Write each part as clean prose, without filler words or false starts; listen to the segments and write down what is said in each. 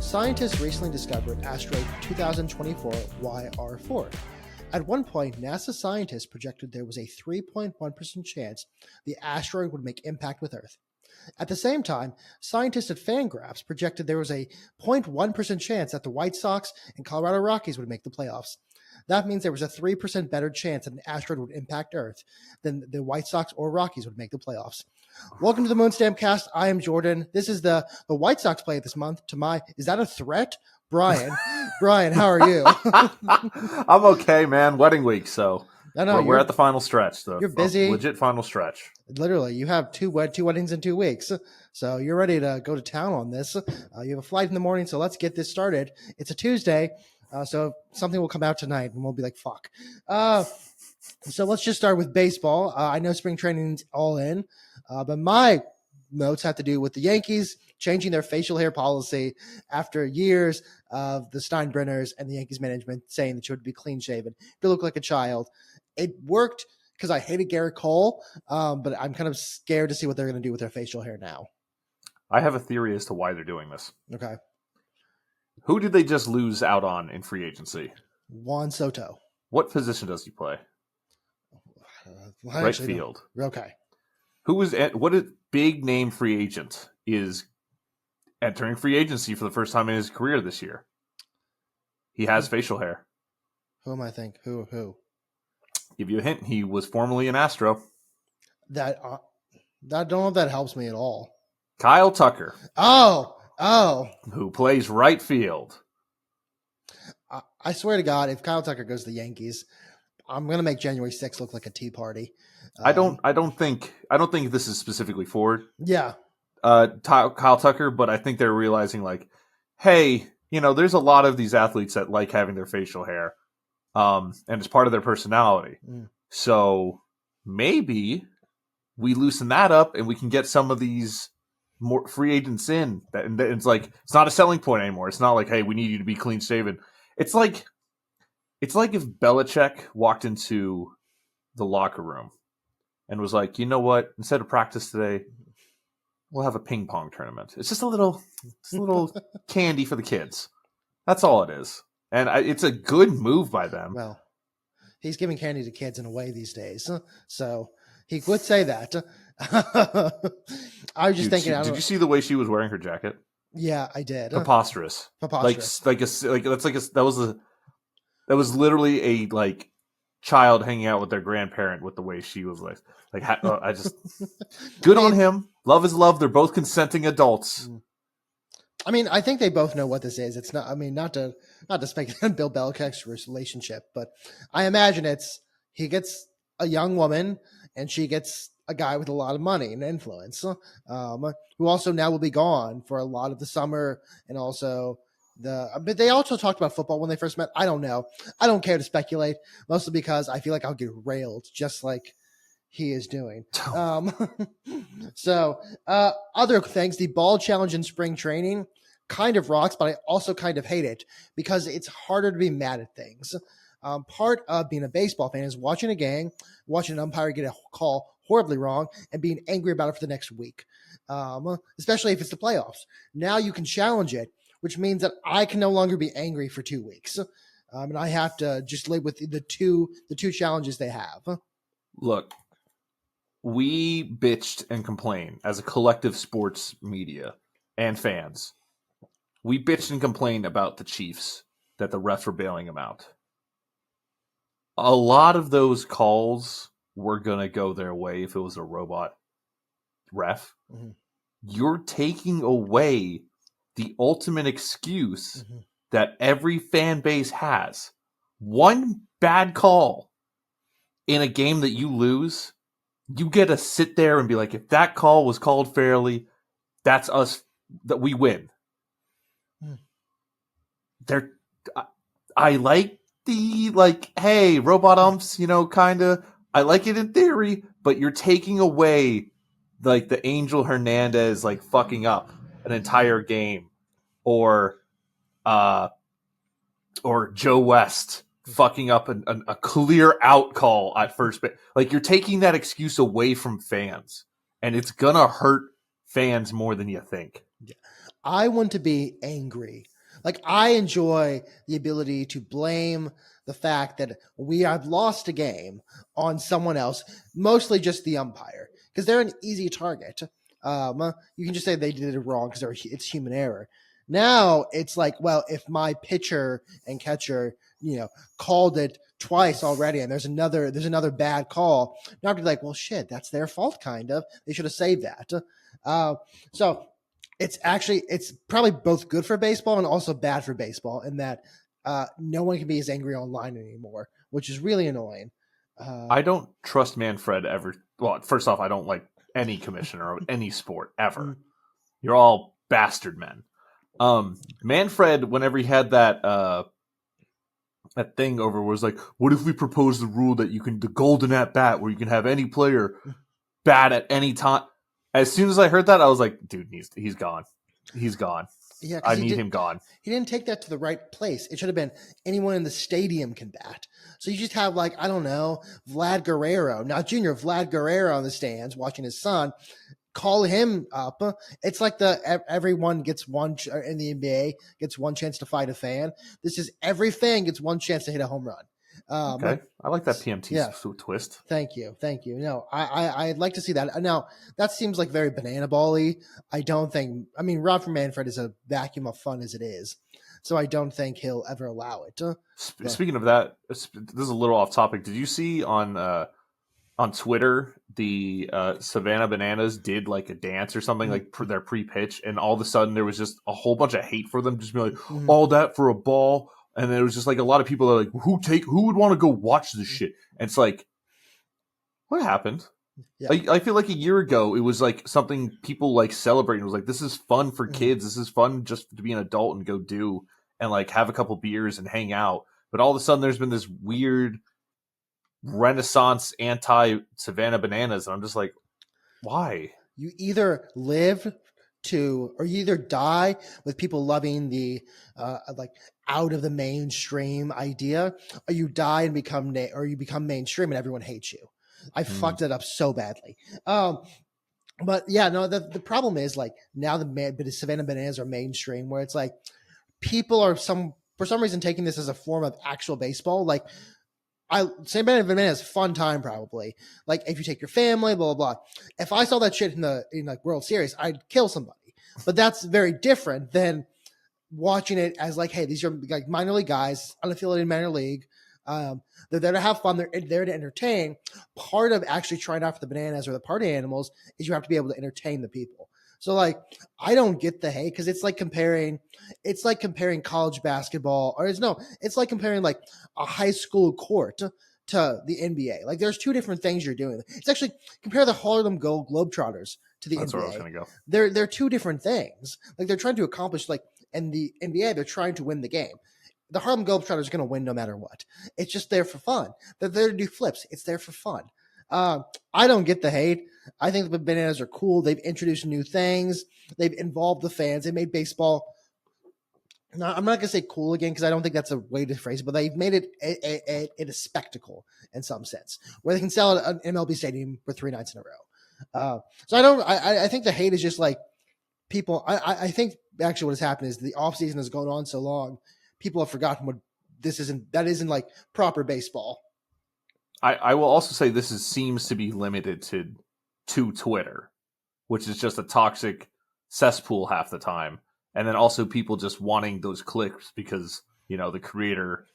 Scientists recently discovered asteroid 2024 YR4. At one point, NASA scientists projected there was a 3.1% chance the asteroid would make impact with Earth. At the same time, scientists at Fangraphs projected there was a 0.1% chance that the White Sox and Colorado Rockies would make the playoffs. That means there was a 3% better chance that an asteroid would impact Earth than the White Sox or Rockies would make the playoffs. Welcome to the Moonstamp Cast. I am Jordan. This is the White Sox play this month. Is that a threat? Brian. Brian, how are you? I'm okay, man. Wedding week, so we're at the final stretch. You're busy. Legit final stretch. Literally, you have two weddings in 2 weeks, so you're ready to go to town on this. You have a flight in the morning, so let's get this started. It's a Tuesday, so something will come out tonight, and we'll be like, fuck. So let's just start with baseball. I know spring training's all in, but my notes have to do with the Yankees changing their facial hair policy after years of the Steinbrenners and the Yankees management saying that you had to be clean shaven to look like a child. It worked because I hated Garrett Cole, but I'm kind of scared to see what they're going to do with their facial hair now. I have a theory as to why they're doing this. Okay. Who did they just lose out on in free agency? Juan Soto. What position does he play? Right field. Okay. What a big name free agent is entering free agency for the first time in his career this year? He has facial hair. Who am I think? Who? Give you a hint. He was formerly an Astro. I don't know if that helps me at all. Kyle Tucker. Oh. Who plays right field. I swear to God, if Kyle Tucker goes to the Yankees, I'm gonna make January 6th look like a tea party. I don't think this is specifically for Kyle Tucker, but I think they're realizing like, hey, there's a lot of these athletes that like having their facial hair, and it's part of their personality. So maybe we loosen that up and we can get some of these more free agents in. And it's like it's not a selling point anymore. It's not like, hey, we need you to be clean shaven. It's like if Belichick walked into the locker room and was like, you know what? Instead of practice today, we'll have a ping pong tournament. It's just a little candy for the kids. That's all it is. And it's a good move by them. Well, he's giving candy to kids in a way these days. So he would say that. I was just thinking. Did you see the way she was wearing her jacket? Yeah, I did. Preposterous. That was literally a child hanging out with their grandparent with the way she was good on him. Love is love. They're both consenting adults. I mean, I think they both know what this is. It's not. I mean, not to speculate on Bill Belichick's relationship, but I imagine he gets a young woman and she gets a guy with a lot of money and influence, who also now will be gone for a lot of the summer and also. But they also talked about football when they first met. I don't know. I don't care to speculate, mostly because I feel like I'll get railed just like he is doing. So other things, the ball challenge in spring training kind of rocks, but I also kind of hate it because it's harder to be mad at things. Part of being a baseball fan is watching a game, watching an umpire get a call horribly wrong, and being angry about it for the next week, especially if it's the playoffs. Now you can challenge it, which means that I can no longer be angry for 2 weeks. And I have to just live with the two challenges they have. Look, we bitched and complained as a collective sports media and fans. We bitched and complained about the Chiefs, that the refs were bailing them out. A lot of those calls were going to go their way if it was a robot ref. Mm-hmm. You're taking away the ultimate excuse that every fan base has. One bad call in a game that you lose, you get to sit there and be like, if that call was called fairly, that's us, that we win. I like the, hey, robot umps, kind of, I like it in theory, but you're taking away, the Angel Hernandez, fucking up an entire game. Or Joe West fucking up a clear out call at first base. You're taking that excuse away from fans, and it's gonna hurt fans more than you think. I want to be angry Like, I enjoy the ability to blame the fact that we have lost a game on someone else, mostly just the umpire, because they're an easy target. You can just say they did it wrong because it's human error. Now it's like, well, if my pitcher and catcher, called it twice already, and there's another bad call, now I'd be like, well, shit, that's their fault, kind of. They should have saved that. So it's probably both good for baseball and also bad for baseball in that no one can be as angry online anymore, which is really annoying. I don't trust Manfred ever. Well, first off, I don't like any commissioner of any sport ever. You're all bastard men. Manfred, whenever he had that thing over, was like, what if we propose the rule that the golden at bat, where you can have any player bat at any time? As soon as I heard that, I was like, dude, he's gone. He's gone. Yeah, I need him gone. He didn't take that to the right place. It should have been anyone in the stadium can bat. So you just have, like, I don't know, Vlad Guerrero, not Junior, Vlad Guerrero on the stands watching his son. Call him up. It's like everyone gets one in the NBA gets one chance to fight a fan. This is every fan gets one chance to hit a home run. Okay, I like that PMT twist. Thank you. No, I'd like to see that. Now that seems like very banana ball-y. Rob from Manfred is a vacuum of fun as it is, so I don't think he'll ever allow it. Speaking of that, this is a little off topic. Did you see on Twitter the Savannah Bananas did like a dance or something, like their pre-pitch, and all of a sudden there was just a whole bunch of hate for them, just being like, all that for a ball. And there was just like a lot of people that are like, who would want to go watch this shit? And it's like, what happened? Yeah. I feel like a year ago it was like something people like celebrating. It was like, this is fun for kids. This is fun just to be an adult and go do and like have a couple beers and hang out. But all of a sudden there's been this weird Renaissance anti-Savannah Bananas, and I'm just like, why? You either die with people loving the like out of the mainstream idea, or you die and become mainstream and everyone hates you. I fucked it up so badly. But yeah, no, the problem is like now the Savannah Bananas are mainstream, where it's like people are for some reason taking this as a form of actual baseball. Like, Savannah Bananas, fun time probably. Like if you take your family, blah blah blah. If I saw that shit in like World Series, I'd kill somebody. But that's very different than watching it as like, hey, these are like minor league guys, unaffiliated minor league. They're there to have fun. They're there to entertain. Part of actually trying out for the Bananas or the party animals is you have to be able to entertain the people. So like, I don't get the hate because it's like comparing college basketball, it's like comparing like a high school court to the NBA. Like there's two different things you're doing. It's actually compare the Harlem Globetrotters to the NBA. That's where I was going to go. They're two different things. Like they're trying to accomplish, like in the NBA, they're trying to win the game. The Harlem Globetrotters are going to win no matter what. It's just there for fun. They're there to do flips. It's there for fun. I don't get the hate. I think the Bananas are cool. They've introduced new things. They've involved the fans. They made baseball. No, I'm not going to say cool again because I don't think that's a way to phrase it, but they've made it a spectacle in some sense where they can sell it at an MLB stadium for 3 nights in a row. So I think the hate is just like people. I think actually what has happened is the offseason has gone on so long, people have forgotten that isn't like proper baseball. I will also say this seems to be limited to Twitter, which is just a toxic cesspool half the time. And then also people just wanting those clicks because, the creator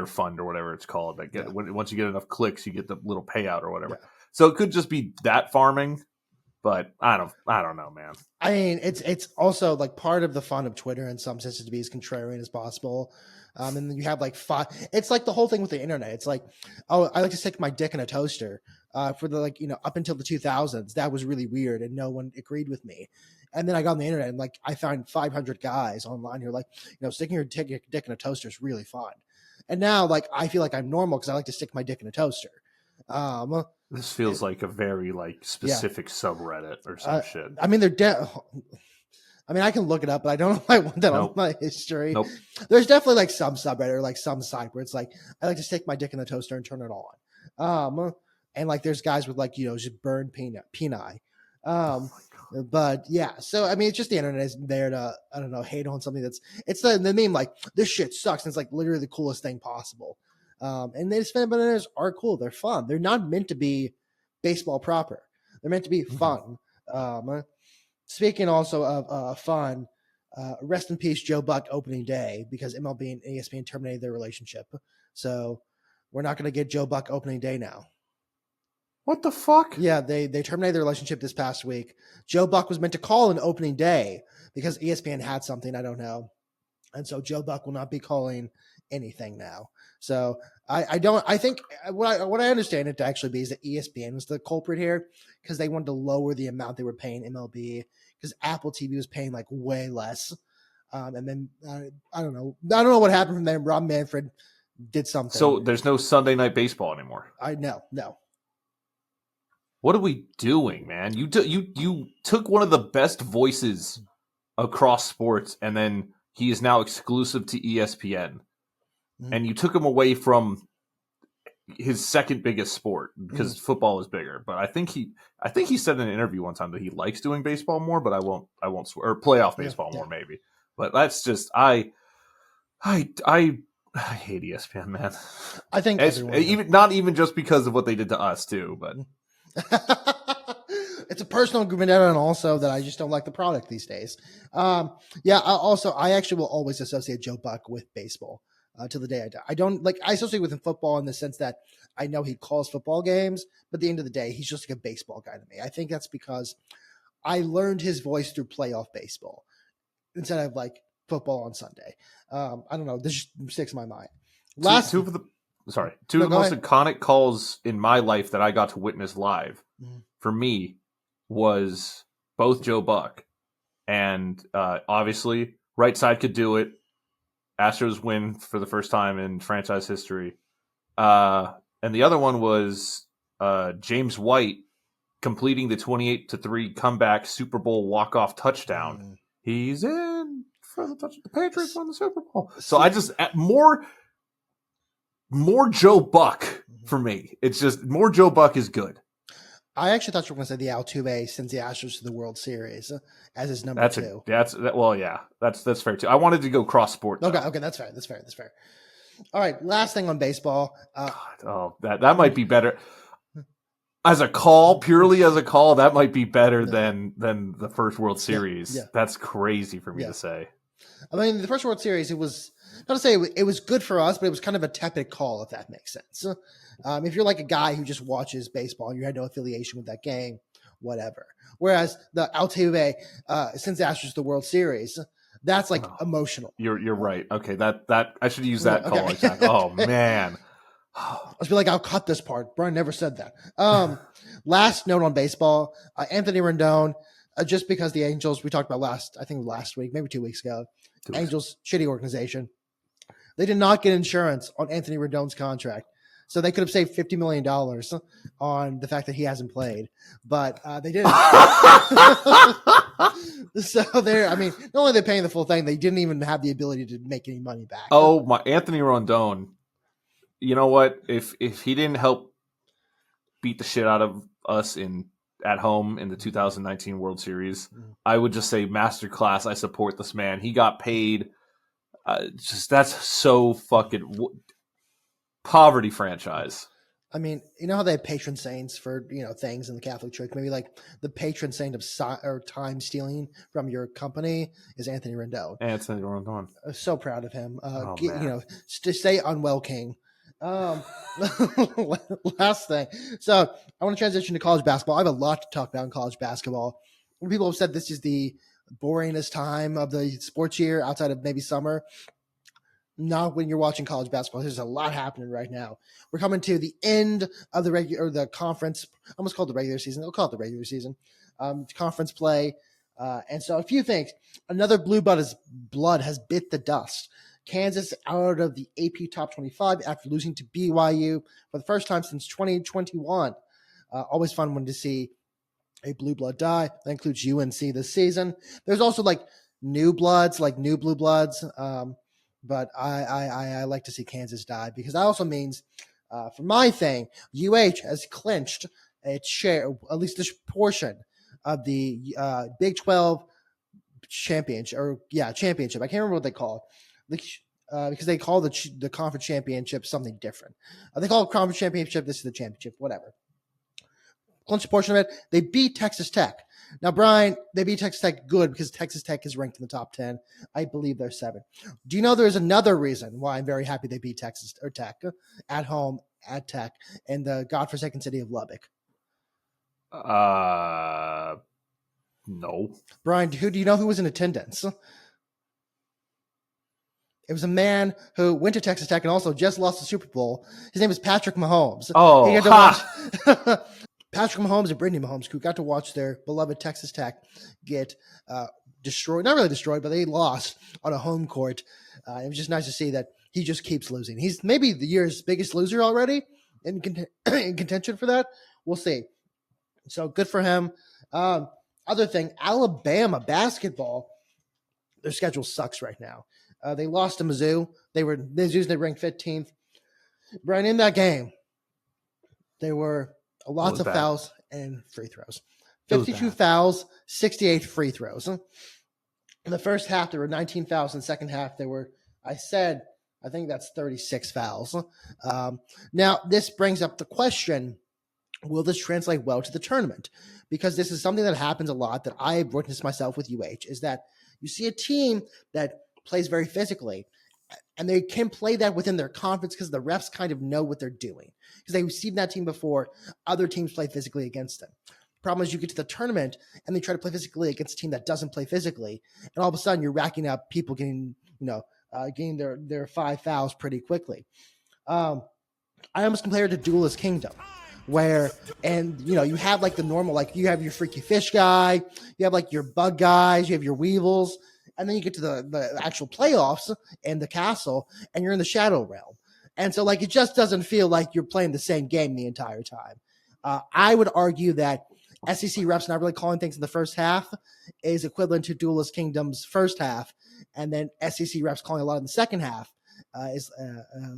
fund or whatever it's called. That once you get enough clicks, you get the little payout or whatever. Yeah. So it could just be that farming, but I don't know, man. I mean, it's also like part of the fun of Twitter in some sense is to be as contrarian as possible. And then you have like it's like the whole thing with the internet. It's like, oh, I like to stick my dick in a toaster. For the up until the 2000s, that was really weird and no one agreed with me. And then I got on the internet and like I found 500 guys online who are like, sticking your dick in a toaster is really fun. And now like I feel like I'm normal because I like to stick my dick in a toaster. This feels like a very like specific subreddit or some shit. I mean, I can look it up, but I don't know if I want that on my history. Nope. There's definitely like some subreddit or like some site where it's like, I like to stick my dick in the toaster and turn it on. And like, there's guys with like, just burned peni. But yeah, so I mean, it's just the internet is there to, I don't know, hate on something it's the meme like this shit sucks. And it's like literally the coolest thing possible. And they fan bananas are cool. They're fun. They're not meant to be baseball proper. They're meant to be fun. Speaking also of fun, rest in peace, Joe Buck opening day, because MLB and ESPN terminated their relationship. So we're not going to get Joe Buck opening day now. What the fuck? Yeah, they terminated their relationship this past week. Joe Buck was meant to call an opening day because ESPN had something, I don't know. And so Joe Buck will not be calling anything now. So I think what I understand it to actually be is that ESPN was the culprit here because they wanted to lower the amount they were paying MLB because Apple TV was paying like way less. And then I don't know what happened from there. Rob Manfred did something. So there's no Sunday Night Baseball anymore. No. What are we doing, man? You took one of the best voices across sports, and then he is now exclusive to ESPN. Mm-hmm. And you took him away from his second biggest sport because football is bigger. But I think he said in an interview one time that he likes doing baseball more, but I won't swear, or playoff baseball more maybe. But that's just I hate ESPN, man. I think not even just because of what they did to us too, but. It's a personal vendetta, and also that I just don't like the product these days. I actually will always associate Joe Buck with baseball till the day I die. I associate with him football in the sense that I know he calls football games, but at the end of the day, he's just like a baseball guy to me. I think that's because I learned his voice through playoff baseball instead of like football on Sunday. I don't know. This just sticks in my mind. Two of the most iconic calls in my life that I got to witness live for me was both Joe Buck and obviously right side could do it. Astros win for the first time in franchise history. And the other one was James White completing the 28-3 comeback Super Bowl walk-off touchdown. He's in for the touchdown. The Patriots won the Super Bowl. So I just more Joe Buck for me. It's just more Joe Buck is good. I actually thought you were going to say the Altuve sends the Astros to the World Series as his number two. That's fair too. I wanted to go cross sport. Okay, that's fair. All right, last thing on baseball. That might be better as a call. Purely as a call, that might be better than the first World Series. Yeah. That's crazy for me to say. I mean, the first World Series, it was not to say it was good for us, but it was kind of a tepid call, if that makes sense. If you're like a guy who just watches baseball and you had no affiliation with that game, whatever. Whereas the Altuve since Astros the World Series, that's like emotional. You're right. Okay, that I should use that call. Exactly. Oh man. I was like, I'll cut this part. Brian never said that. Last note on baseball, Anthony Rendon. Just because the Angels, we talked about last week, maybe 2 weeks ago. Angels, shitty organization. They did not get insurance on Anthony Rendon's contract. So they could have saved $50 million on the fact that he hasn't played. But they didn't. So not only are they paying the full thing, they didn't even have the ability to make any money back. Oh, my Anthony Rendon. You know what? If he didn't help beat the shit out of us at home in the 2019 World Series, I would just say masterclass. I support this man. He got paid. That's so fucking poverty franchise. I mean, you know how they have patron saints for things in the Catholic Church? Maybe like the patron saint of time stealing from your company is Anthony Rendon. Anthony Rendon. I'm so proud of him. To stay unwell, king. Last thing. So I want to transition to college basketball. I have a lot to talk about in college basketball. People have said this is the boringest time of the sports year outside of maybe summer. Not when you're watching college basketball. There's a lot happening right now. We're coming to the end of the conference. I almost called it the regular season. They'll call it the regular season. Conference play. And so a few things. Another blue blood has bit the dust. Kansas out of the AP Top 25 after losing to BYU for the first time since 2021. Always fun one to see a blue blood die. That includes UNC this season. There's also like new bloods, like new blue bloods. But I like to see Kansas die because that also means, for my thing, UH has clinched its share, at least this portion of the Big 12 championship. I can't remember what they call it. Because they call the conference championship something different. They call it conference championship. This is the championship, whatever. Clinch portion of it, they beat Texas Tech. Now, Brian, they beat Texas Tech good because Texas Tech is ranked in the top 10. I believe they're 7. Do you know there's another reason why I'm very happy they beat Texas or Tech at home at Tech in the godforsaken city of Lubbock? No. Brian, do you know who was in attendance? It was a man who went to Texas Tech and also just lost the Super Bowl. His name is Patrick Mahomes. Oh, he got to watch Patrick Mahomes and Brittany Mahomes, who got to watch their beloved Texas Tech get destroyed. Not really destroyed, but they lost on a home court. It was just nice to see that he just keeps losing. He's maybe the year's biggest loser already in contention for that. We'll see. So good for him. Other thing, Alabama basketball, their schedule sucks right now. They lost to Mizzou. They ranked 15th. Brian, in that game, there were lots of fouls and free throws. 52 fouls, 68 free throws. In the first half, there were 19 fouls. In the second half, there were, I think that's 36 fouls. Now, this brings up the question, will this translate well to the tournament? Because this is something that happens a lot that I've witnessed myself with UH, is that you see a team that plays very physically, and they can play that within their conference because the refs kind of know what they're doing because they've seen that team before. Other teams play physically against them. Problem is, you get to the tournament and they try to play physically against a team that doesn't play physically, and all of a sudden you're racking up people getting their 5 fouls pretty quickly. I almost compare it to Duelist Kingdom, where you have like the normal, like you have your freaky fish guy, you have like your bug guys, you have your weevils. And then you get to the actual playoffs and the castle, and you're in the shadow realm. And so, like, it just doesn't feel like you're playing the same game the entire time. I would argue that SEC refs not really calling things in the first half is equivalent to Duelist Kingdom's first half, and then SEC refs calling a lot in the second half is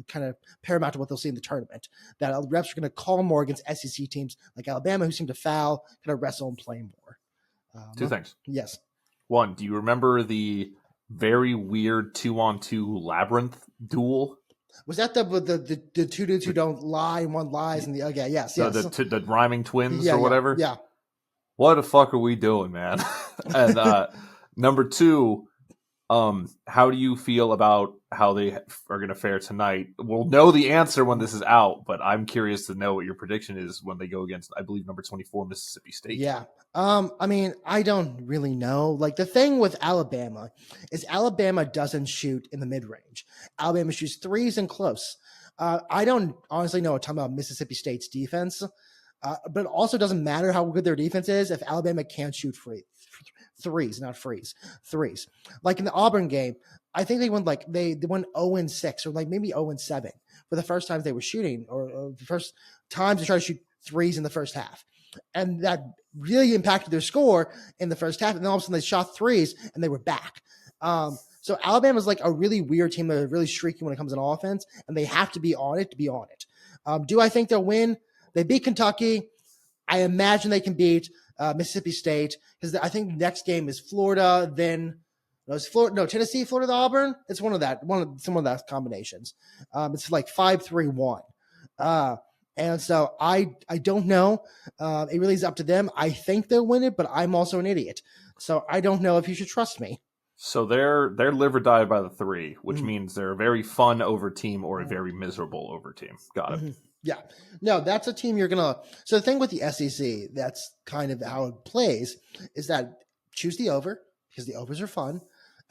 kind of paramount to what they'll see in the tournament. That refs are going to call more against SEC teams like Alabama, who seem to foul, kind of wrestle and play more. 2 things. Yes. 1, do you remember the very weird 2-on-2 labyrinth duel? Was that the two dudes who don't lie and one lies and yes. The rhyming twins or whatever? Yeah. What the fuck are we doing, man? And number 2, how do you feel about how they are going to fare tonight? We'll know the answer when this is out, but I'm curious to know what your prediction is when they go against, I believe, number 24, Mississippi State. Yeah. I mean, I don't really know. Like, the thing with Alabama is Alabama doesn't shoot in the mid-range. Alabama shoots threes and close. I don't honestly know a ton about Mississippi State's defense, but it also doesn't matter how good their defense is if Alabama can't shoot threes. Like in the Auburn game, I think they went 0-6 or like maybe 0-7 for the first time they were shooting, or the first times they tried to shoot threes in the first half. And that really impacted their score in the first half. And then all of a sudden they shot threes and they were back. So Alabama's like a really weird team that are really streaky when it comes to offense, and they have to be on it to be on it. Do I think they'll win? They beat Kentucky. I imagine they can beat Mississippi State, because I think the next game is Florida, then Tennessee, Florida, Auburn. It's some of those combinations. It's like 5-3-1. And so I don't know. It really is up to them. I think they'll win it, but I'm also an idiot. So I don't know if you should trust me. So they're live or die by the 3, which means they're a very fun over team or a very miserable over team. Got it. Mm-hmm. Yeah. No, that's a team you're going to – so the thing with the SEC, that's kind of how it plays, is that choose the over, because the overs are fun.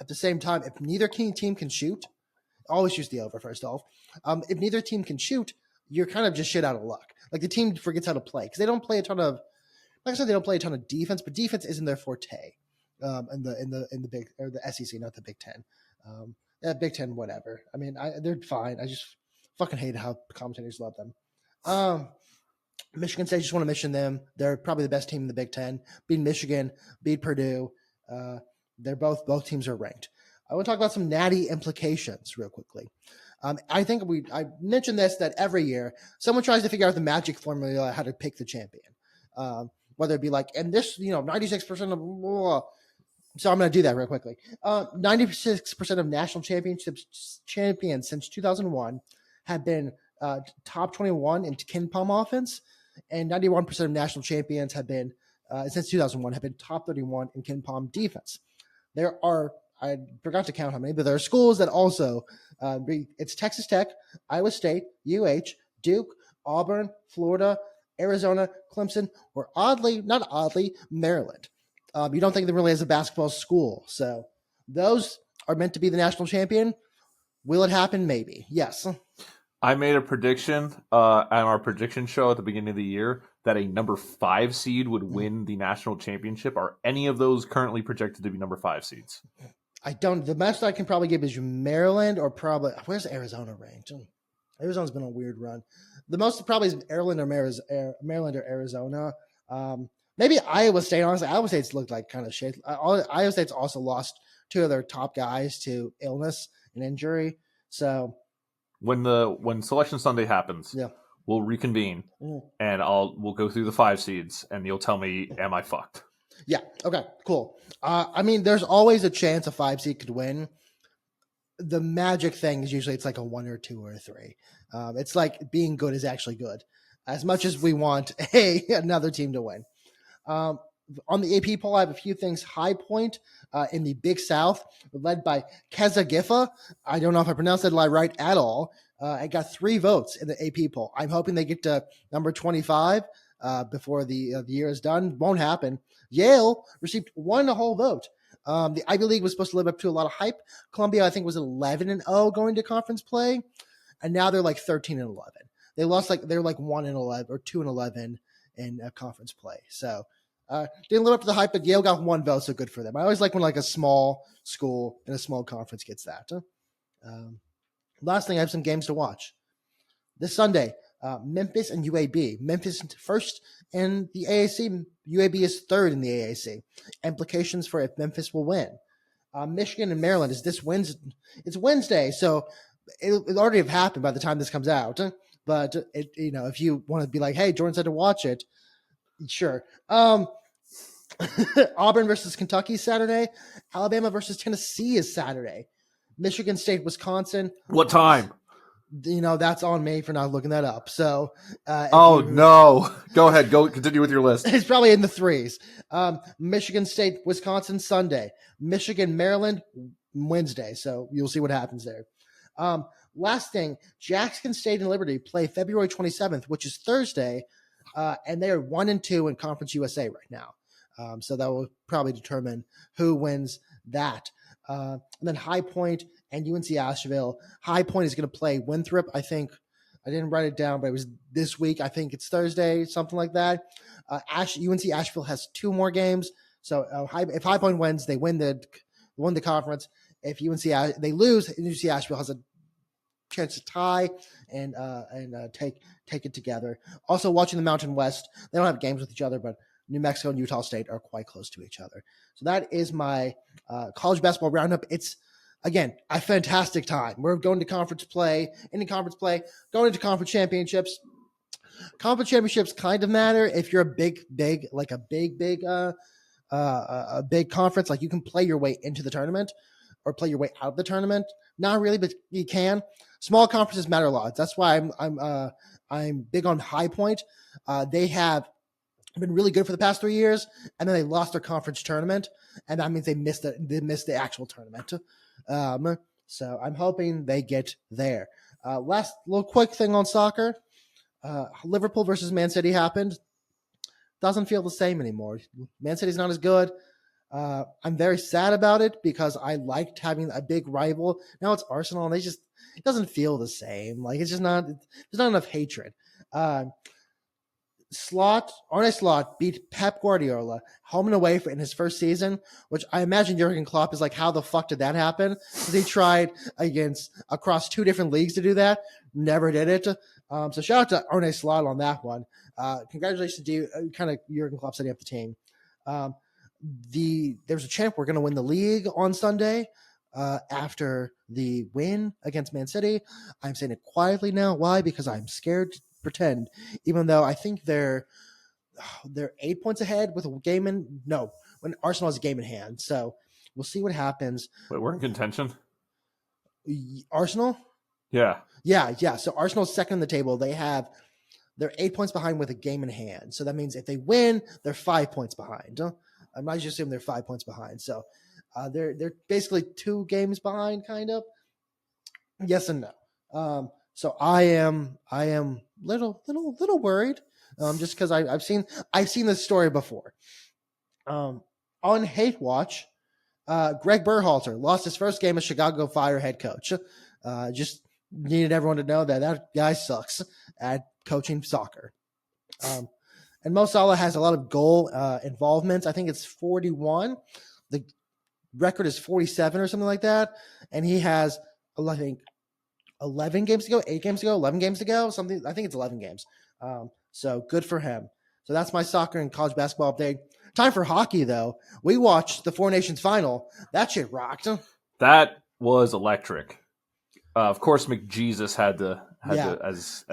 At the same time, if neither team can shoot, always choose the over first off. If neither team can shoot, you're kind of just shit out of luck. Like, the team forgets how to play because they don't play a ton of – like I said, they don't play a ton of defense, but defense isn't their forte in the big – or the SEC, not the Big Ten. Big Ten, whatever. I mean, they're fine. I just fucking hate how commentators love them. Michigan State, just want to mention them. They're probably the best team in the Big Ten. Beat Michigan, beat Purdue. They're both teams are ranked. I want to talk about some natty implications real quickly. I think I mentioned this, that every year someone tries to figure out the magic formula how to pick the champion. whether it be like, and this, 96% of, so I'm going to do that real quickly. 96% of national championships champions since 2001 have been top 21 in KenPom offense, and 91% of national champions have been, since 2001, have been top 31 in KenPom defense. There are, I forgot to count how many, but there are schools that also, it's Texas Tech, Iowa State, Duke, Auburn, Florida, Arizona, Clemson, or not oddly, Maryland. You don't think of them really as a basketball school. So those are meant to be the national champion. Will it happen? Maybe. Yes. I made a prediction on our prediction show at the beginning of the year that a number 5 seed would win the national championship. Are any of those currently projected to be number 5 seeds? I don't. The best I can probably give is Maryland, or probably, where's Arizona ranked? Arizona's been a weird run. The most probably is Maryland or Arizona. Maybe Iowa State. Honestly, Iowa State's looked like kind of shit. Iowa State's also lost 2 of their top guys to illness and injury. So when Selection Sunday happens, we'll reconvene and we'll go through the 5 seeds, and you'll tell me, am I fucked? Yeah. Okay. Cool. I mean, there's always a chance a 5 seed could win. The magic thing is usually it's like a 1 or 2 or 3. It's like being good is actually good, as much as we want another team to win. On the AP poll, I have a few things. High Point in the Big South, led by Keza Giffa. I don't know if I pronounced that right at all. I got 3 votes in the AP poll. I'm hoping they get to number 25 before the year is done. Won't happen. Yale received 1 whole vote. The Ivy League was supposed to live up to a lot of hype. Columbia, I think, was 11-0 going to conference play, and now they're like 13-11. They lost they're like 1-11 or 2-11 in conference play. So didn't live up to the hype, but Yale got 1 vote, so good for them. I always like when like a small school in a small conference gets that. Last thing, I have some games to watch. This Sunday, Memphis and UAB. Memphis first in the AAC. UAB is third in the AAC. Implications for if Memphis will win. Michigan and Maryland is this Wednesday. It's Wednesday, so it'll already have happened by the time this comes out. But if you want to be like, hey, Jordan said to watch it, sure. Auburn versus Kentucky Saturday. Alabama versus Tennessee is Saturday. Michigan State, Wisconsin. What time? That's on me for not looking that up. So, no, go ahead. Go continue with your list. It's probably in the 3s. Michigan State, Wisconsin Sunday. Michigan, Maryland Wednesday. So you'll see what happens there. Last thing, Jackson State and Liberty play February 27th, which is Thursday, and they are 1-2 in Conference USA right now. So that will probably determine who wins that. And then High Point and UNC Asheville. High Point is going to play Winthrop. I think I didn't write it down, but it was this week. I think it's Thursday, something like that. UNC Asheville has 2 more games. So if High Point wins, they win the conference. If they lose, UNC Asheville has a chance to tie and take it together. Also, watching the Mountain West, they don't have games with each other, but New Mexico and Utah State are quite close to each other. So that is my college basketball roundup. It's, again, a fantastic time. We're going to conference play, going into conference championships. Conference championships kind of matter if you're a big conference. Like, you can play your way into the tournament or play your way out of the tournament. Not really, but you can. Small conferences matter a lot. That's why I'm big on High Point. They have been really good for the past 3 years, and then they lost their conference tournament, and that means they missed the actual tournament. So I'm hoping they get there. Last little quick thing on soccer. Liverpool versus Man City happened. Doesn't feel the same anymore. Man City's not as good. I'm very sad about it because I liked having a big rival. Now it's Arsenal, and it doesn't feel the same. Like, it's just not, there's not enough hatred. Arne Slot beat Pep Guardiola home and away in his first season, which I imagine Jurgen Klopp is like, how the fuck did that happen? Because he tried across 2 different leagues to do that. Never did it. So shout out to Arne Slot on that one. Congratulations to you, kind of Jurgen Klopp setting up the team. There's a chance we're going to win the league on Sunday after the win against Man City. I'm saying it quietly now. Why? Because I'm scared to pretend, even though I think they're they're 8 points ahead with a game in. No, when Arsenal has a game in hand. So we'll see what happens. Wait, we're in contention? Arsenal? Yeah. So Arsenal's second in the table. They're 8 points behind with a game in hand. So that means if they win, they're 5 points behind. I might just assume they're 5 points behind. So they're basically 2 games behind, kind of. Yes and no. So I am little worried, just because I've seen this story before. On Hate Watch, Gregg Berhalter lost his first game as Chicago Fire head coach. Just needed everyone to know that guy sucks at coaching soccer. And Mo Salah has a lot of goal involvements. I think it's 41. The record is 47 or something like that. And he has, I think, 11 games to go, 8 games to go, 11 games to go, something. I think it's 11 games. So good for him. So that's my soccer and college basketball update. Time for hockey, though. We watched the Four Nations final. That shit rocked. That was electric. Of course, McJesus had to, as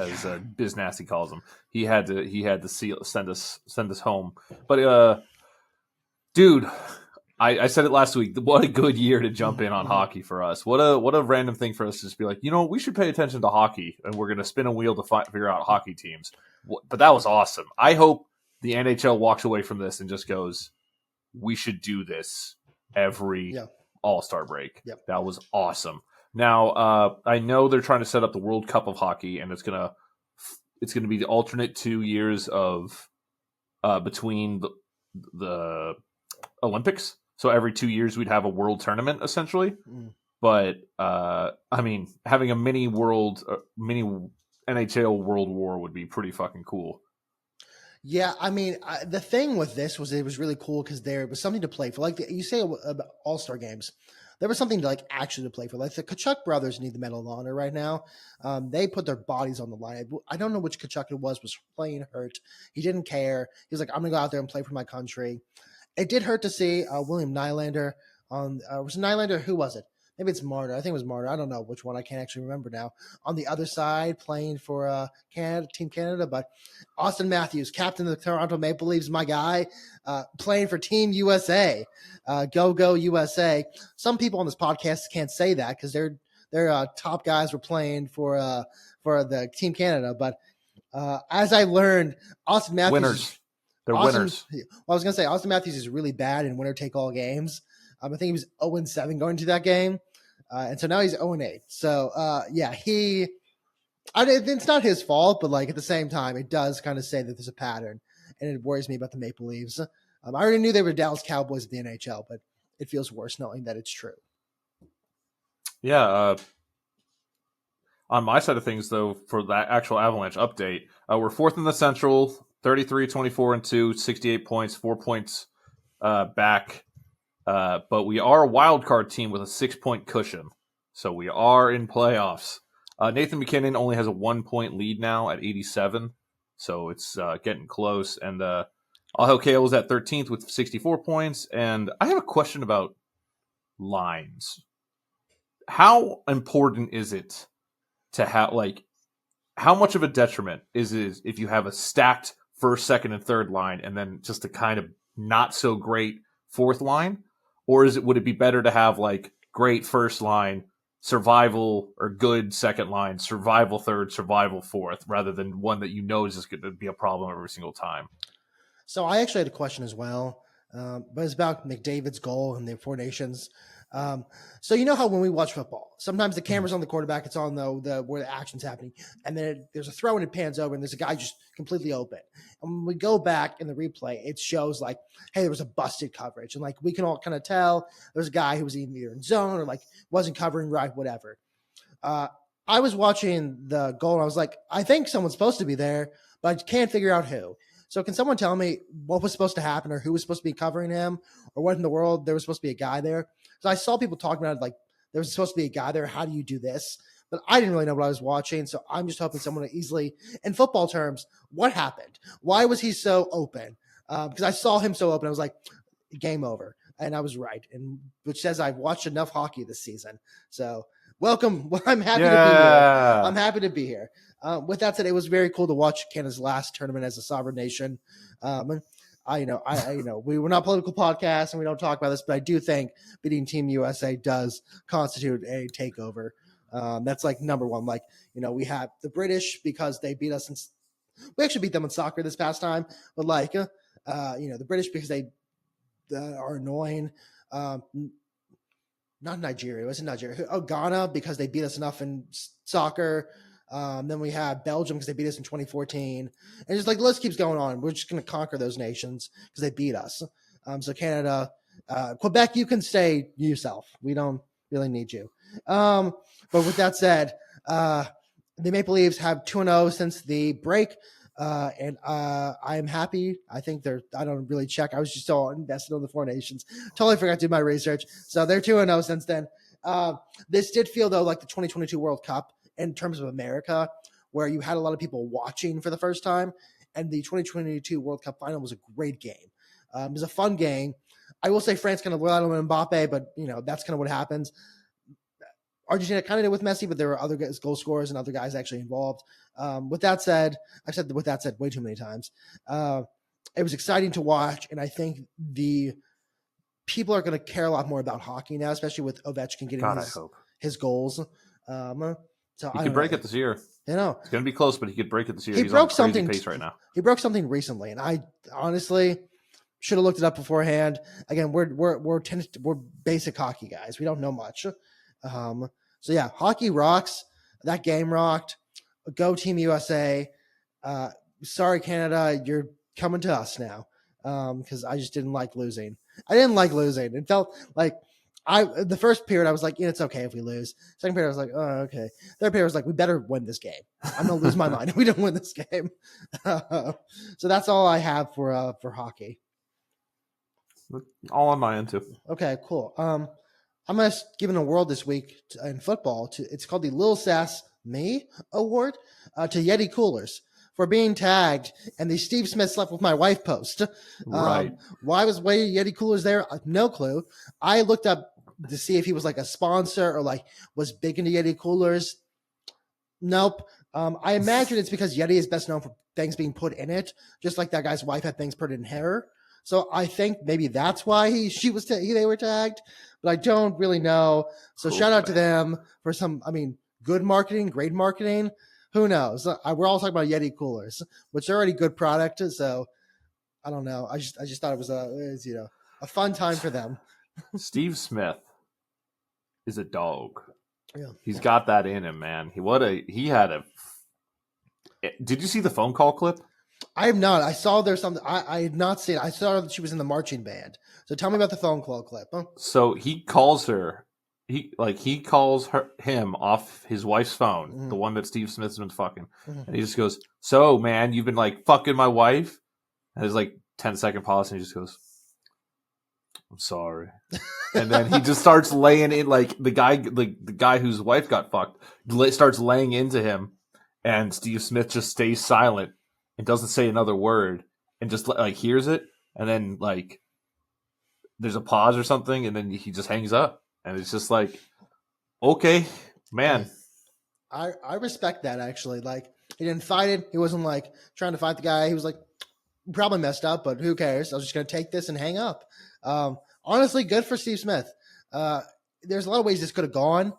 Biz Nasty calls him, he had to send us home. But dude, I said it last week. What a good year to jump in on hockey for us. What a random thing for us to just be like, we should pay attention to hockey, and we're gonna spin a wheel to figure out hockey teams. But that was awesome. I hope the NHL walks away from this and just goes, we should do this every All-Star break. Yep. That was awesome. Now, I know they're trying to set up the World Cup of Hockey, and it's gonna be the alternate 2 years of between the Olympics. So every 2 years we'd have a world tournament essentially. But I mean, having a mini NHL World War would be pretty fucking cool. Yeah, I mean, the thing with this was it was really cool because there was something to play for. Like you say about All-Star games, there was something to actually to play for. Like the Kachuk brothers need the Medal of Honor right now. They put their bodies on the line. I don't know which Kachuk it was playing hurt. He didn't care. He was like, I'm going to go out there and play for my country. It did hurt to see William Nylander on was it Nylander? Who was it? Maybe it's Martyr. I think it was Martyr. I don't know which one. I can't actually remember now. On the other side, playing for Team Canada, but Austin Matthews, captain of the Toronto Maple Leafs, my guy, playing for Team USA. Go USA. Some people on this podcast can't say that because their top guys were playing for the Team Canada. But as I learned, Austin Matthews winners. They're winners. Well, I was going to say Austin Matthews is really bad in winner-take-all games. I think he was 0-7 going to that game. And so now he's 0-8. So, it's not his fault, but at the same time, it does kind of say that there's a pattern, and it worries me about the Maple Leafs. I already knew they were Dallas Cowboys of the NHL, but it feels worse knowing that it's true. Yeah. On my side of things, though, for that actual Avalanche update, we're fourth in the Central, 33-24-2, 68 points, 4 points back. But we are a wild card team with a 6-point cushion. So we are in playoffs. Nathan MacKinnon only has a 1-point lead now at 87. So it's getting close. And Aho Kale is at 13th with 64 points. And I have a question about lines. How important is it to have, how much of a detriment is it if you have a stacked first, second, and third line and then just a kind of not so great fourth line? Or would it be better to have great first line, survival, or good second line, survival third, survival fourth, rather than one that is just going to be a problem every single time? So I actually had a question as well, but it's about McDavid's goal and the Four Nations. So you know how when we watch football, sometimes the camera's on the quarterback, it's on where the action's happening, and then there's a throw and it pans over, and there's a guy just completely open. And when we go back in the replay, it shows hey, there was a busted coverage, and we can all kind of tell there's a guy who was either in zone or wasn't covering right, whatever. I was watching the goal, and I was like, I think someone's supposed to be there, but I can't figure out who. So can someone tell me what was supposed to happen, or who was supposed to be covering him, or what in the world there was supposed to be a guy there? So I saw people talking about it, there was supposed to be a guy there. How do you do this? But I didn't really know what I was watching, so I'm just hoping someone easily, in football terms, what happened? Why was he so open? Because I saw him so open, I was like, game over. And I was right, and which says I've watched enough hockey this season. So Welcome. Well, I'm happy to be here. I'm happy to be here. With that said, it was very cool to watch Canada's last tournament as a sovereign nation. We were not a political podcast and we don't talk about this, but I do think beating Team USA does constitute a takeover. That's like number one. Like, we have the British because they beat us we actually beat them in soccer this past time, but like, the British because they are annoying. Not Nigeria. It wasn't Nigeria. Oh, Ghana because they beat us enough in soccer. Then we have Belgium because they beat us in 2014. And just like the list keeps going on. We're just going to conquer those nations because they beat us. So Canada, Quebec, you can stay yourself. We don't really need you. But with that said, the Maple Leafs have 2-0 since the break. And I am happy. I think I don't really check. I was just so invested in the Four Nations. Totally forgot to do my research. So they're 2-0 since then. This did feel, though, like the 2022 World Cup in terms of America, where you had a lot of people watching for the first time. And the 2022 World Cup final was a great game. It was a fun game. I will say France kind of relied on Mbappe, but, that's kind of what happens. Argentina kind of did with Messi, but there were other guys, goal scorers and other guys actually involved. With that said, I've said with that said way too many times. It was exciting to watch, and I think the people are going to care a lot more about hockey now, especially with Ovechkin getting his goals. So he could break it this year. It's going to be close, but he could break it this year. He's on a crazy pace right now. He broke something recently, and I honestly should have looked it up beforehand. Again, we're basic hockey guys. We don't know much. So yeah, hockey rocks. That game rocked. Go Team USA. Sorry, Canada, you're coming to us now. Because I just didn't like losing. I didn't like losing. It felt like the first period I was like, it's okay if we lose. Second period I was like, oh, okay. Third period I was like, we better win this game. I'm gonna lose my mind if we don't win this game. So that's all I have for hockey. All on my end too. Okay, cool. I'm going to give an award this week in football. It's called the Lil Sass Me Award to Yeti Coolers for being tagged and the Steve Smith slept with my wife post. Right. Why was Yeti Coolers there? No clue. I looked up to see if he was like a sponsor or like was big into Yeti Coolers. Nope. I imagine it's because Yeti is best known for things being put in it, just like that guy's wife had things put in her. So I think maybe that's why they were tagged, but I don't really know. So shout out to them for some, good marketing, great marketing. Who knows? We're all talking about Yeti coolers, which are already good product. So I don't know. I just thought it was a fun time for them. Steve Smith is a dog. Yeah. He's got that in him, man. Did you see the phone call clip? I have not. I saw there's something. I had not seen. I saw that she was in the marching band. So tell me about the phone call clip. Huh? So he calls her. He calls him off his wife's phone, the one that Steve Smith's been fucking, and he just goes, "So man, you've been like fucking my wife." And there's like 10-second pause, and he just goes, "I'm sorry," and then he just starts laying in like the guy whose wife got fucked starts laying into him, and Steve Smith just stays silent and doesn't say another word and just like hears it, and then like there's a pause or something, and then he just hangs up, and it's just like, okay, man. I respect that actually. Like he didn't fight it. He wasn't like trying to fight the guy. He was like probably messed up, but who cares? I was just gonna take this and hang up. Honestly, good for Steve Smith. There's a lot of ways this could have gone.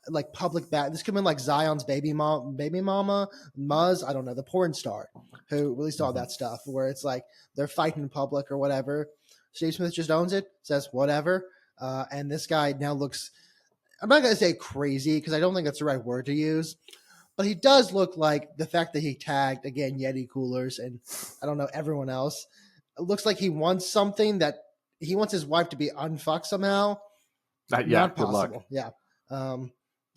Like public bat. This could have been like Zion's baby mama, Muzz, I don't know, the porn star who released all that stuff where it's like they're fighting in public or whatever. Steve Smith just owns it, says whatever. And this guy now looks, I'm not going to say crazy because I don't think that's the right word to use, but he does look like the fact that he tagged, again, Yeti coolers and I don't know, everyone else. It looks like he wants something that he wants his wife to be unfucked somehow. Not possible. Good luck. Yeah.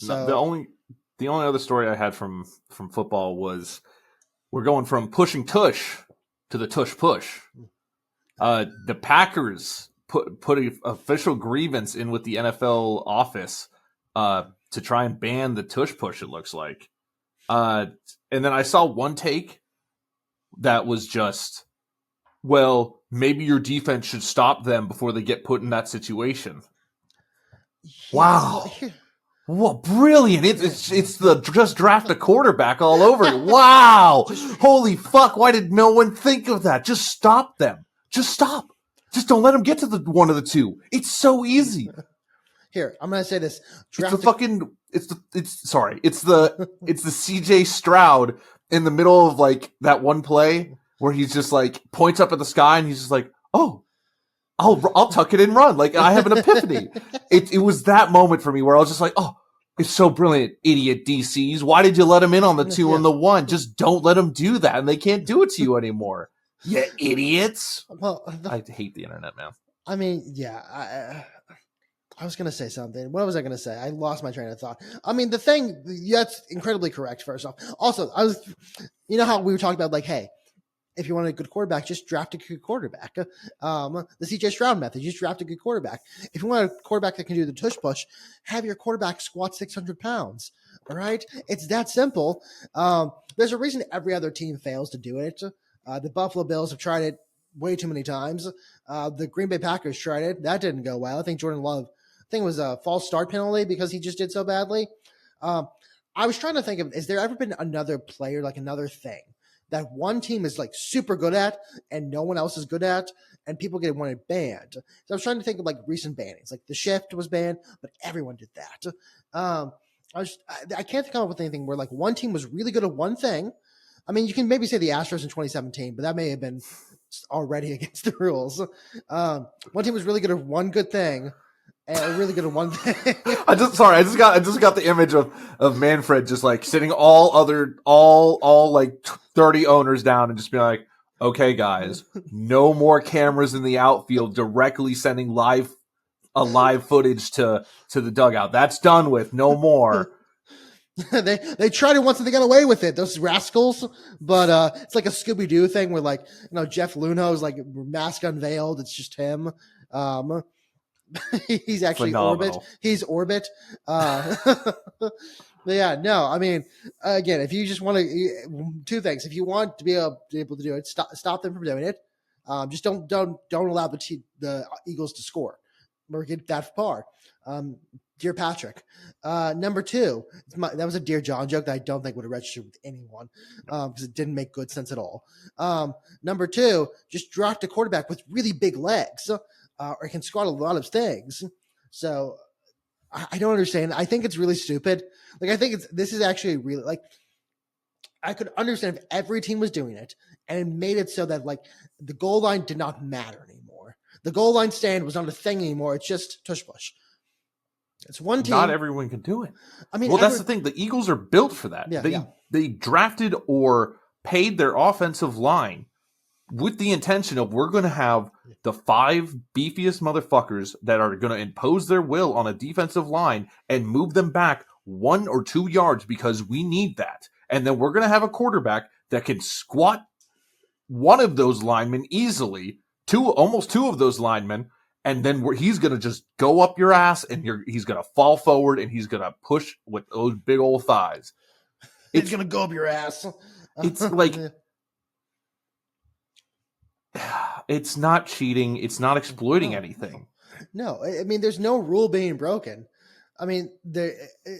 So the only other story I had from football was we're going from pushing tush to the tush push. The Packers put an official grievance in with the NFL office to try and ban the tush push. It looks like, and then I saw one take that was just, well, maybe your defense should stop them before they get put in that situation. Yeah, wow. What brilliant! It's the just draft a quarterback all over it. Wow! Holy fuck! Why did no one think of that? Just stop them. Just stop. Just don't let them get to the one of the two. It's so easy. Here, I'm gonna say this. It's the CJ Stroud in the middle of like that one play where he's just like points up at the sky and he's just like, oh. I'll tuck it and run. Like I have an epiphany. It was that moment for me where I was just like, oh, it's so brilliant, idiot DCs. Why did you let him in on the 2 and the 1? Just don't let him do that, and they can't do it to you anymore. You idiots. Well, I hate the internet, man. I mean, yeah. I was going to say something. What was I going to say? I lost my train of thought. I mean, the thing, that's incredibly correct, first off. Also, you know how we were talking about, like, hey, if you want a good quarterback, just draft a good quarterback. The CJ Stroud method, just draft a good quarterback. If you want a quarterback that can do the tush push, have your quarterback squat 600 pounds. All right? It's that simple. There's a reason every other team fails to do it. The Buffalo Bills have tried it way too many times. The Green Bay Packers tried it. That didn't go well. I think Jordan Love, it was a false start penalty because he just did so badly. I was trying to think of, is there ever been another player, like another thing, that one team is like super good at and no one else is good at, and people get one banned? So I was trying to think of like recent bannings, like the shift was banned, but everyone did that. I can't come up with anything where like one team was really good at one thing. I mean, you can maybe say the Astros in 2017, but that may have been already against the rules. One team was really good at one good thing. And really good at one thing. I just got the image of Manfred just like sitting all like 30 owners down and just being like, okay, guys, no more cameras in the outfield directly sending live footage to the dugout. That's done with. No more. They tried it once and they got away with it, those rascals. But it's like a Scooby-Doo thing where like, Jeff Luhnow's like mask unveiled. It's just him. He's actually phenomenal. Orbit. He's Orbit. Yeah, no, I mean, again, if you just want to, two things. If you want to be able to do it, stop them from doing it. Just don't allow the Eagles to score or get that far. Dear Patrick. Number 2, that was a Dear John joke that I don't think would have registered with anyone because it didn't make good sense at all. Number 2, just draft a quarterback with really big legs. Or can squat a lot of things. So I don't understand. I think it's really stupid. Like, I think this is actually really, like, I could understand if every team was doing it and made it so that, like, the goal line did not matter anymore. The goal line stand was not a thing anymore. It's just tush push. It's one team. Not everyone can do it. I mean, that's the thing. The Eagles are built for that. Yeah, they drafted or paid their offensive line with the intention of, we're going to have the 5 beefiest motherfuckers that are going to impose their will on a defensive line and move them back 1 or 2 yards because we need that. And then we're going to have a quarterback that can squat one of those linemen easily, almost two of those linemen, and then he's going to just go up your ass and he's going to fall forward and he's going to push with those big old thighs. It's going to go up your ass. It's like... It's not cheating. It's not exploiting anything. No, I mean, there's no rule being broken. I mean,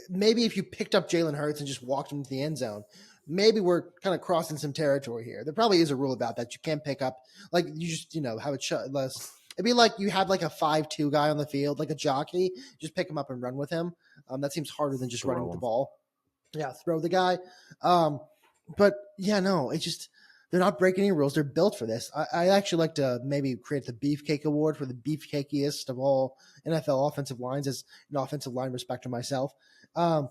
maybe if you picked up Jalen Hurts and just walked him to the end zone, maybe we're kind of crossing some territory here. There probably is a rule about that. You can't pick up, like, you just, have it shut less. It'd be like you have like a 5'2" guy on the field, like a jockey, just pick him up and run with him. That seems harder than just running with the ball. Yeah, throw the guy. But yeah, no, it's just, they're not breaking any rules. They're built for this. I actually like to maybe create the Beefcake Award for the beefcakiest of all NFL offensive lines as an offensive line respecter myself. But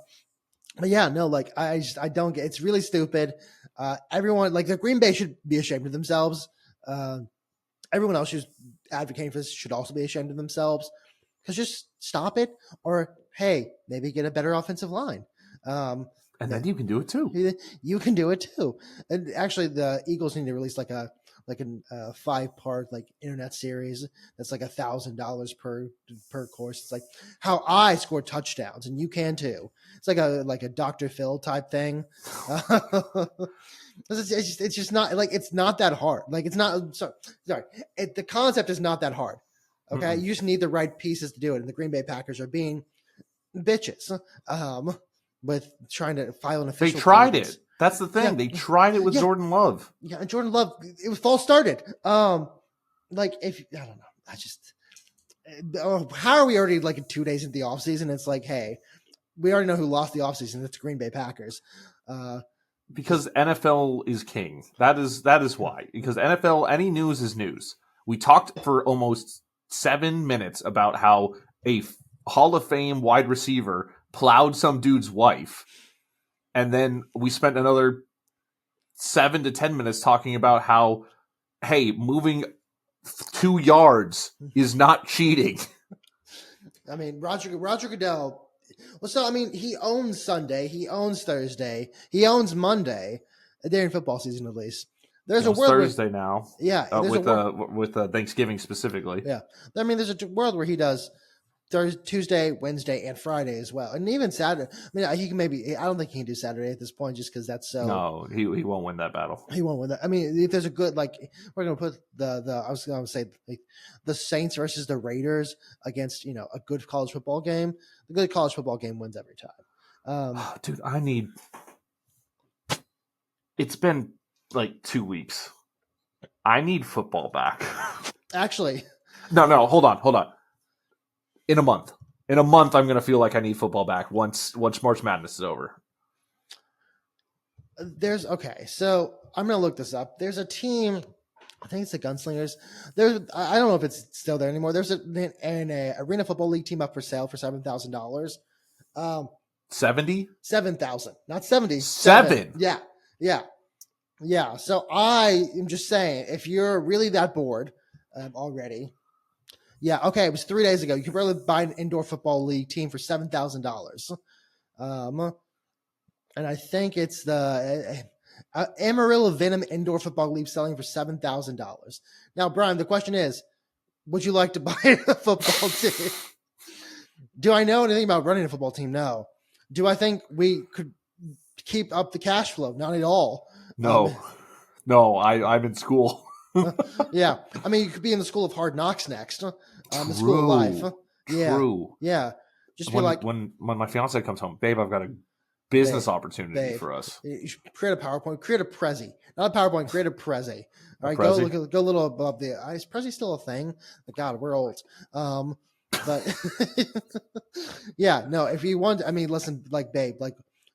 yeah, no, like I don't get. It's really stupid. Everyone, like the Green Bay, should be ashamed of themselves. Everyone else who's advocating for this should also be ashamed of themselves. Because just stop it, or hey, maybe get a better offensive line. And then you can do it too. You can do it too. And actually, the Eagles need to release like a 5-part like internet series that's like $1,000 per course. It's like how I score touchdowns, and you can too. It's like a Dr. Phil type thing. It's just not like, it's not that hard. Like, it's not. Sorry, the concept is not that hard. Okay, you just need the right pieces to do it. And the Green Bay Packers are being bitches. With trying to file an official. They tried it. That's the thing. Yeah. They tried it with Jordan Love. Yeah, and Jordan Love, it was false started. Like if I don't know, I just how are we already like 2 days into the offseason? It's like, hey, we already know who lost the offseason. It's the Green Bay Packers. Because NFL is king. That is why. Because NFL, any news is news. We talked for almost 7 minutes about how a Hall of Fame wide receiver plowed some dude's wife. And then we spent another 7 to 10 minutes talking about how, hey, moving 2 yards is not cheating. I mean, Roger Goodell. Well, so I mean, he owns Sunday, he owns Thursday, he owns Monday during football season at least. There's a world Thursday now, yeah, with Thanksgiving specifically. Yeah, I mean, there's a world where he does Thursday, Tuesday, Wednesday, and Friday as well, and even Saturday. I mean, he can maybe. I don't think he can do Saturday at this point, just because that's so. No, he won't win that battle. He won't win that. I mean, if there's a good we're gonna put the I was gonna say the Saints versus the Raiders against a good college football game. The good college football game wins every time. Dude, it's been like 2 weeks. I need football back. Actually, no, hold on. In a month, I'm going to feel like I need football back once March Madness is over. So I'm going to look this up. There's a team, I think it's the Gunslingers. I don't know if it's still there anymore. There's an Arena Football League team up for sale for $7,000. 70? 7,000, not 70. 7. Yeah. So I am just saying, if you're really that bored already. Yeah, okay, it was 3 days ago. You could probably buy an indoor football league team for $7,000. And I think it's the Amarillo Venom Indoor Football League selling for $7,000. Now, Brian, the question is, would you like to buy a football team? Do I know anything about running a football team? No. Do I think we could keep up the cash flow? Not at all. No, I'm in school. Yeah, I mean, you could be in the school of hard knocks next. The school of life. Yeah. True. Yeah. Just be when my fiance comes home, babe, I've got a business opportunity for us. You should create a PowerPoint, create a Prezi, not a PowerPoint, create a Prezi. All right, go a little above the. Is Prezi still a thing? God, we're old. But yeah, no. If you want, I mean, listen, babe,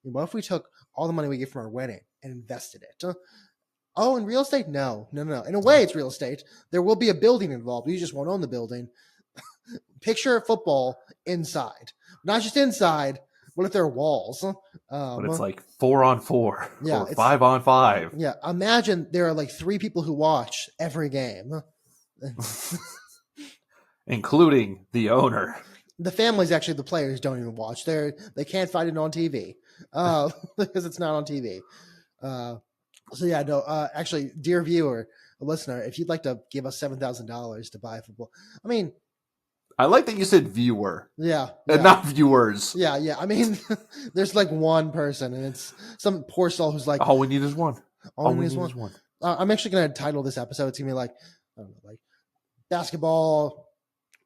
what if we took all the money we get from our wedding and invested it? Oh, in real estate? No. In a way, it's real estate. There will be a building involved. You just won't own the building. Picture football inside. Not just inside. What if there are walls? But it's 4-on-4 or 5-on-5. Yeah. Imagine there are 3 people who watch every game. Including the owner. The family's actually the players don't even watch. They can't find it on TV because it's not on TV. So yeah, no. Actually, dear viewer, listener, if you'd like to give us $7,000 to buy a football, I mean, I like that you said viewer. Yeah. And not viewers. Yeah. I mean, there's one person, and it's some poor soul who's like, all we need is one. All we need is one. I'm actually going to title this episode. It's going to be I don't know, basketball,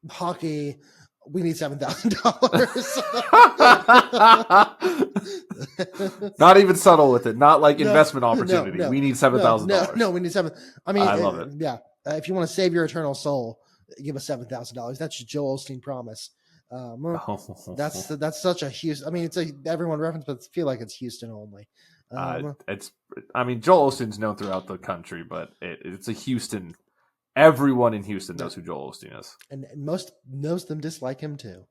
hockey. We need $7,000. Not even subtle with it. Not investment opportunity. No, we need $7,000. No, we need $7,000. I mean, I love it. Yeah. If you want to save your eternal soul, give us $7,000. That's your Joel Osteen promise. That's such a Houston. I mean, it's everyone reference, but I feel like it's Houston only. Joel Osteen's known throughout the country, but it's a Houston. Everyone in Houston knows who Joel Osteen is, and most of them dislike him too.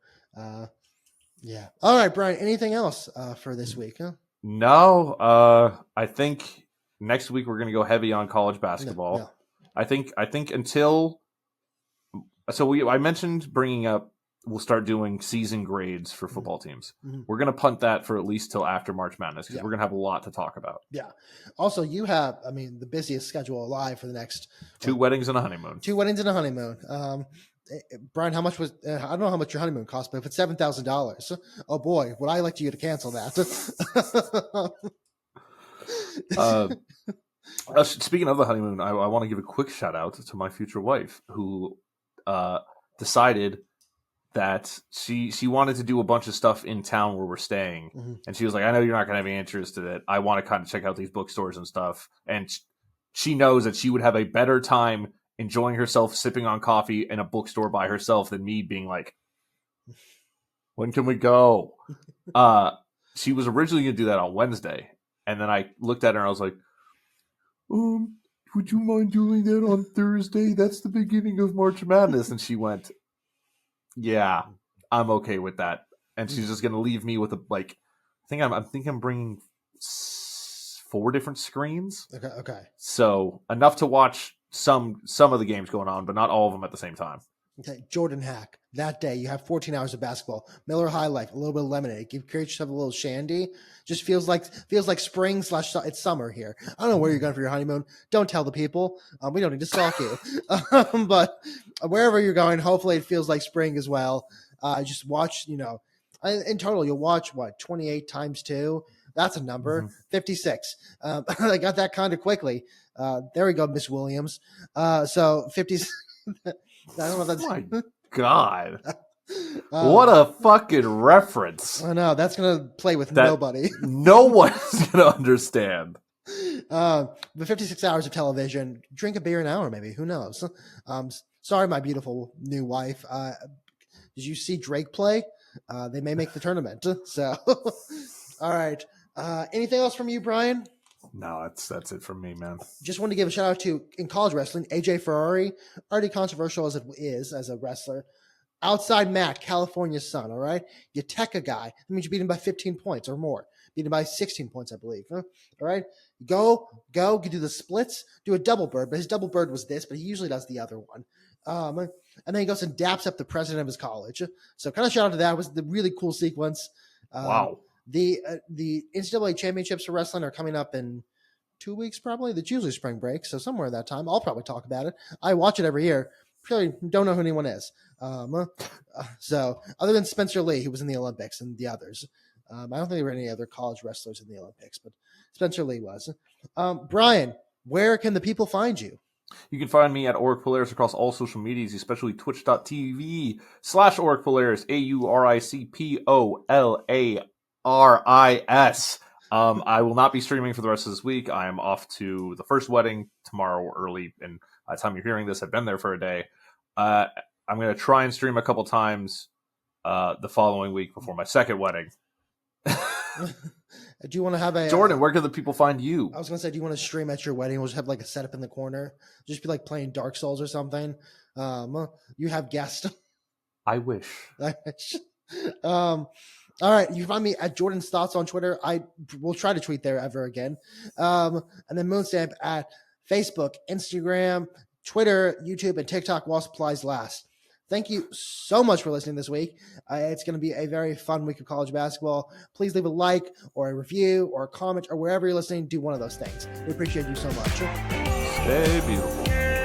Yeah. All right, Brian. Anything else for this week? Huh? No. I think next week we're going to go heavy on college basketball. No. I think until. So I mentioned bringing up. We'll start doing season grades for football teams. Mm-hmm. We're going to punt that for at least till after March Madness because we're going to have a lot to talk about. Yeah. Also, you have, the busiest schedule alive for the next 2 weddings and a honeymoon. 2 weddings and a honeymoon. Brian, how much was? I don't know how much your honeymoon cost, but if it's $7,000, oh boy, would I like you to cancel that? Speaking of the honeymoon, I want to give a quick shout out to my future wife who decided that she wanted to do a bunch of stuff in town where we're staying. Mm-hmm. And she was like, I know you're not going to have any interest in it. I want to kind of check out these bookstores and stuff. And she knows that she would have a better time enjoying herself sipping on coffee in a bookstore by herself than me being like, when can we go? She was originally going to do that on Wednesday. And then I looked at her and I was like, would you mind doing that on Thursday? That's the beginning of March Madness. And she went, yeah, I'm okay with that. And she's just going to leave me with I think I'm bringing 4 different screens. Okay. So enough to watch some of the games going on, but not all of them at the same time. Okay, Jordan hack. That day, you have 14 hours of basketball. Miller High Life, a little bit of lemonade. Create yourself a little shandy. Just feels like spring / it's summer here. I don't know where you're going for your honeymoon. Don't tell the people. We don't need to stalk you. But wherever you're going, hopefully it feels like spring as well. Just watch, in total, you'll watch, 28 times 2? That's a number. 56. I got that kind of quickly. There we go, Miss Williams. So 56. I don't know if that's... My God. What a fucking reference. I know. That's going to play with nobody. No one's going to understand. But 56 hours of television. Drink a beer an hour, maybe. Who knows? Sorry, my beautiful new wife. Did you see Drake play? They may make the tournament. So, all right. Anything else from you, Brian? No, that's it from me, man. Just wanted to give a shout out to, in college wrestling, AJ Ferrari, already controversial as it is as a wrestler. Outside Matt, California's son, all right? You tech a guy. That means you beat him by 15 points or more. Beat him by 16 points, I believe. Huh? All right? Go, you do the splits, do a double bird, but his double bird was this, but he usually does the other one. And then he goes and daps up the president of his college. So kind of shout out to that. It was the really cool sequence. Wow. The NCAA championships for wrestling are coming up in 2 weeks, probably. That's usually spring break, so somewhere in that time. I'll probably talk about it. I watch it every year. Really don't know who anyone is. So other than Spencer Lee, who was in the Olympics, and the others, I don't think there were any other college wrestlers in the Olympics, but Spencer Lee was. Brian, where can the people find you? You can find me at Auric Polaris across all social medias, especially twitch.tv/Auric Polaris, AURICPOLARIS. I will not be streaming for the rest of this week. I am off to the first wedding tomorrow early, and by the time you're hearing this, I've been there for a day. I'm going to try and stream a couple times the following week before my second wedding. Do you want to have a... Jordan, where can the people find you? I was going to say, do you want to stream at your wedding? We'll just have a setup in the corner. Just be playing Dark Souls or something. You have guests. I wish. All right, you can find me at Jordan's Thoughts on Twitter. I will try to tweet there ever again. And then Moonstamp at Facebook, Instagram, Twitter, YouTube, and TikTok while supplies last. Thank you so much for listening this week. It's going to be a very fun week of college basketball. Please leave a like or a review or a comment or wherever you're listening. Do one of those things. We appreciate you so much. Stay beautiful.